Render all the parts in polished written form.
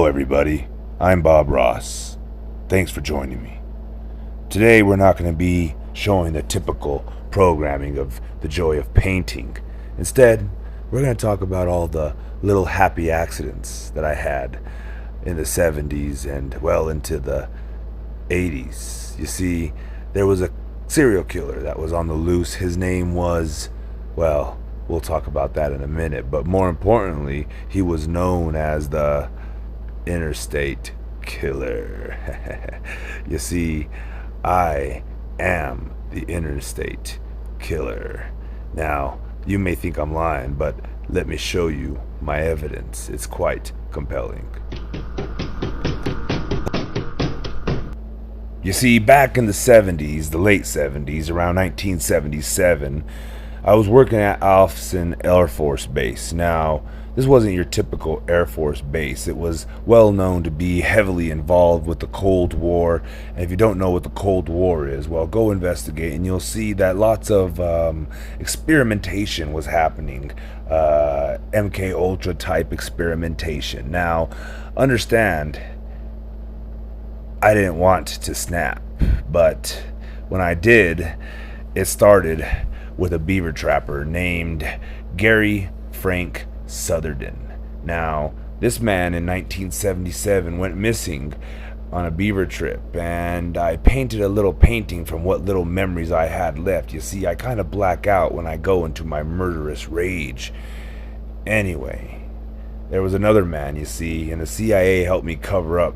everybody. I'm Bob Ross. Thanks for joining me. Today, we're not going to be showing the typical programming of the joy of painting. Instead, we're going to talk about all the little happy accidents that I had in the 70s and well into the 80s. You see, there was a serial killer that was on the loose. His name was, well, we'll talk about that in a minute, but more importantly, he was known as the Interstate Killer. You see, I am the Interstate Killer. Now, you may think I'm lying, but let me show you my evidence. It's quite compelling. You see, back in the 70s, the late 70s, around 1977, I was working at Alfson Air Force Base. Now, this wasn't your typical Air Force base. It was well known to be heavily involved with the Cold War. And if you don't know what the Cold War is, well, go investigate and you'll see that lots of experimentation was happening. MK Ultra type experimentation. Now, understand, I didn't want to snap, but when I did, it started with a beaver trapper named Gary Frank Southerden. Now, this man in 1977 went missing on a beaver trip, and I painted a little painting from what little memories I had left. You see, I kind of black out when I go into my murderous rage. Anyway, there was another man, you see, and the CIA helped me cover up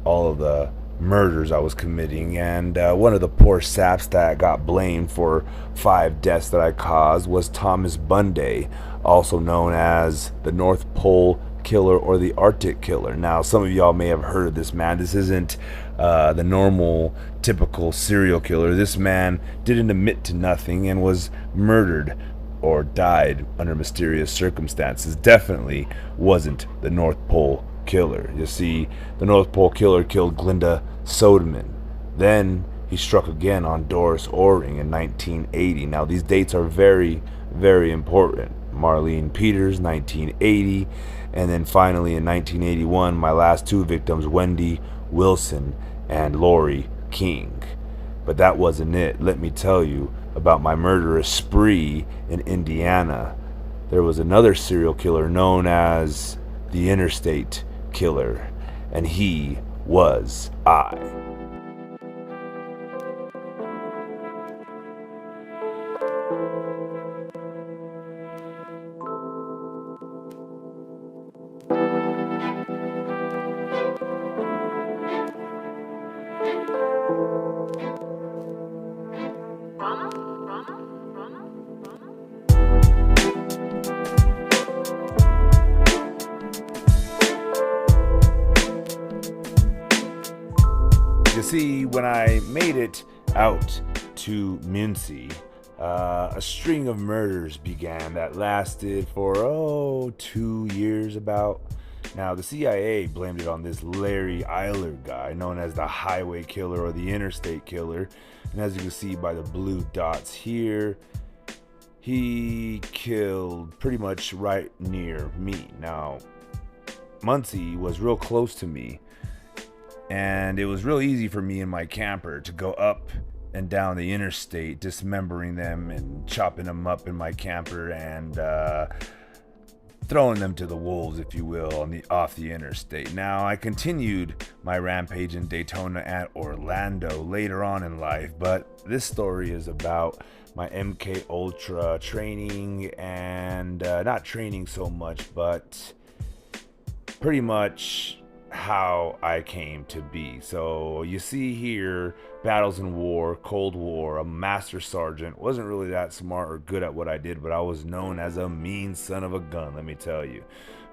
all of the murders I was committing, and one of the poor saps that got blamed for 5 deaths that I caused was Thomas Bundy, also known as the North Pole Killer or the Arctic Killer. Now, some of y'all may have heard of this man. This isn't the normal, typical serial killer. This man didn't admit to nothing and was murdered or died under mysterious circumstances. Definitely wasn't the North Pole Killer. You see, the North Pole Killer killed Glinda Sodeman. Then he struck again on Doris Oring in 1980. Now, these dates are very, very important. Marlene Peters, 1980, and then finally in 1981, my last 2 victims, Wendy Wilson and Lori King. But that wasn't it. Let me tell you about my murderous spree in Indiana. There was another serial killer known as the Interstate Killer, and he was I. You see, when I made it out to Muncie, a string of murders began that lasted for, 2 years about. Now, the CIA blamed it on this Larry Eiler guy, known as the Highway Killer or the Interstate Killer. And as you can see by the blue dots here, he killed pretty much right near me. Now, Muncie was real close to me, and it was real easy for me in my camper to go up and down the interstate, dismembering them and chopping them up in my camper and throwing them to the wolves, if you will, off the interstate. Now, I continued my rampage in Daytona and Orlando later on in life, but this story is about my MK Ultra training and not training so much, but pretty much how I came to be. So you see here, battles in war, Cold War, a master sergeant. Wasn't really that smart or good at what I did, but I was known as a mean son of a gun, let me tell you.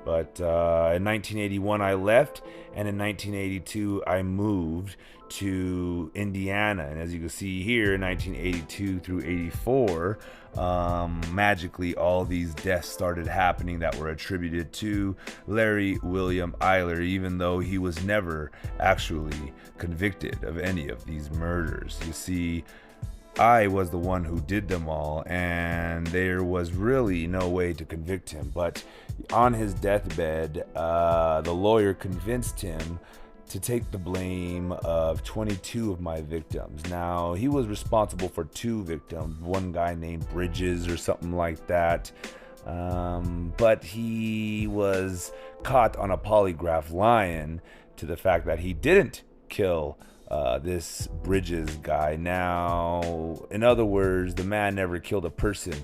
But in 1981 I left, and in 1982 I moved to Indiana. And as you can see here, 1982 through 84, magically all these deaths started happening that were attributed to Larry William Eiler, even though he was never actually convicted of any of these murders. You see, I was the one who did them all, and there was really no way to convict him. But on his deathbed, the lawyer convinced him to take the blame of 22 of my victims. Now, he was responsible for 2 victims, one guy named Bridges or something like that. But he was caught on a polygraph lying to the fact that he didn't kill this Bridges guy. Now, in other words, the man never killed a person.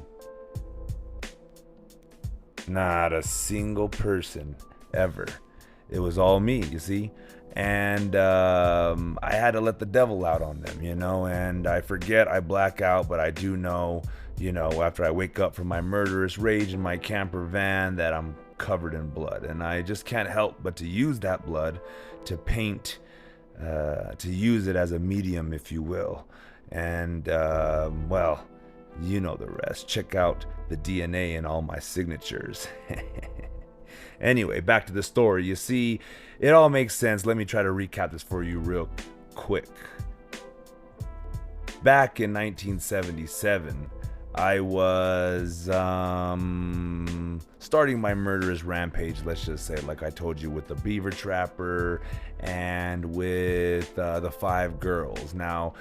Not a single person ever. It was all me, you see. And I had to let the devil out on them, and I forget, I black out, but I do know, after I wake up from my murderous rage in my camper van, that I'm covered in blood. And I just can't help but to use that blood to paint, to use it as a medium, if you will. And, well, you know the rest. Check out the DNA in all my signatures. Anyway, back to the story. You see, it all makes sense. Let me try to recap this for you real quick. Back in 1977, I was starting my murderous rampage, let's just say, like I told you, with the Beaver Trapper and with the 5 girls. Now,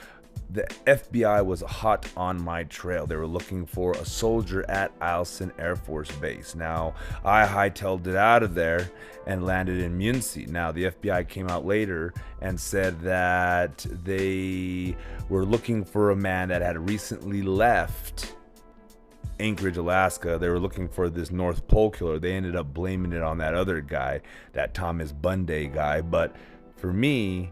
the FBI was hot on my trail. They were looking for a soldier at Eielson Air Force Base. Now, I hightailed it out of there and landed in Muncie. Now, the FBI came out later and said that they were looking for a man that had recently left Anchorage, Alaska. They were looking for this North Pole killer. They ended up blaming it on that other guy, that Thomas Bunday guy. But for me,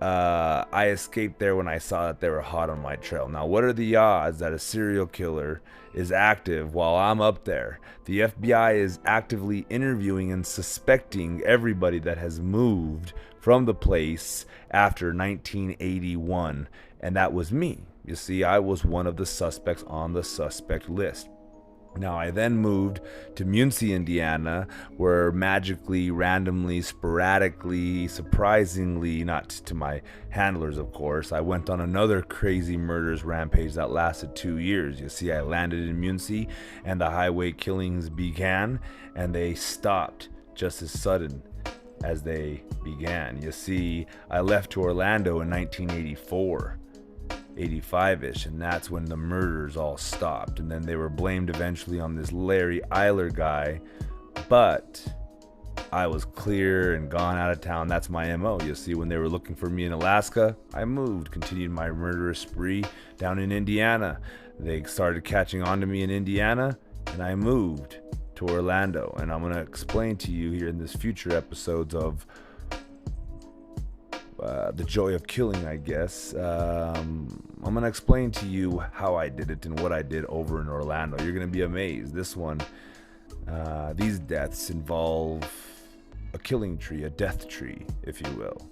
I escaped there when I saw that they were hot on my trail. Now, what are the odds that a serial killer is active while I'm up there? The FBI is actively interviewing and suspecting everybody that has moved from the place after 1981, and that was me. You see, I was one of the suspects on the suspect list. Now, I then moved to Muncie, Indiana, where magically, randomly, sporadically, surprisingly, not to my handlers, of course, I went on another crazy murderous rampage that lasted 2 years. You see, I landed in Muncie, and the highway killings began, and they stopped just as sudden as they began. You see, I left to Orlando in 1984. 85-ish, and that's when the murders all stopped, and then they were blamed eventually on this Larry Eiler guy, but I was clear and gone out of town. That's my MO. You see, when they were looking for me in Alaska, I moved, continued my murderous spree down in Indiana. They started catching on to me in Indiana, and I moved to Orlando, and I'm going to explain to you here in this future episodes of the joy of killing, I guess. I'm going to explain to you how I did it and what I did over in Orlando. You're going to be amazed. This one, these deaths involve a killing tree, a death tree, if you will.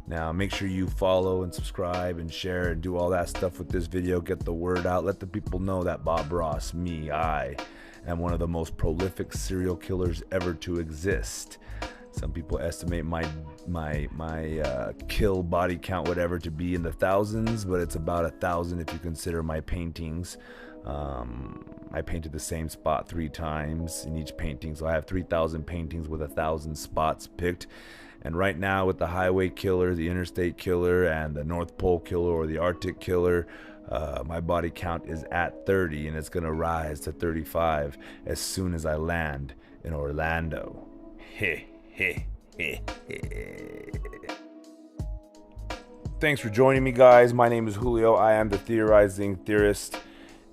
Now, make sure you follow and subscribe and share and do all that stuff with this video. Get the word out. Let the people know that Bob Ross, I am one of the most prolific serial killers ever to exist. Some people estimate my kill body count, whatever, to be in the thousands, but it's about 1,000 if you consider my paintings. I painted the same spot 3 times in each painting, so I have 3,000 paintings with 1,000 spots picked. And right now, with the highway killer, the interstate killer, and the North Pole killer or the Arctic killer, my body count is at 30, and it's gonna rise to 35 as soon as I land in Orlando. Thanks for joining me, guys. My name is Julio. I am the Theorizing Theorist,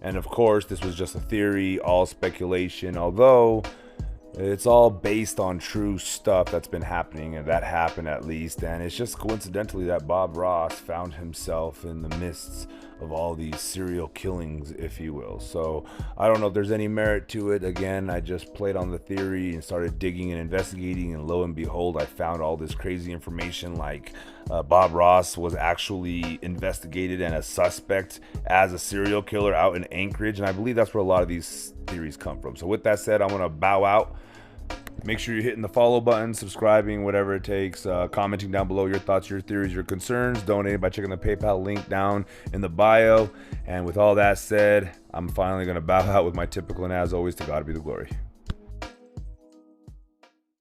and of course this was just a theory, all speculation, although it's all based on true stuff that's been happening, and that happened at least. And it's just coincidentally that Bob Ross found himself in the midst of all these serial killings, if you will. So I don't know if there's any merit to it. Again, I just played on the theory and started digging and investigating, and lo and behold, I found all this crazy information, like Bob Ross was actually investigated and a suspect as a serial killer out in Anchorage, and I believe that's where a lot of these theories come from. So with that said, I'm gonna bow out Make sure you're hitting the follow button, subscribing, whatever it takes, commenting down below your thoughts, your theories, your concerns, donating by checking the PayPal link down in the bio. And with all that said, I'm finally going to bow out with my typical, and as always, to God be the glory.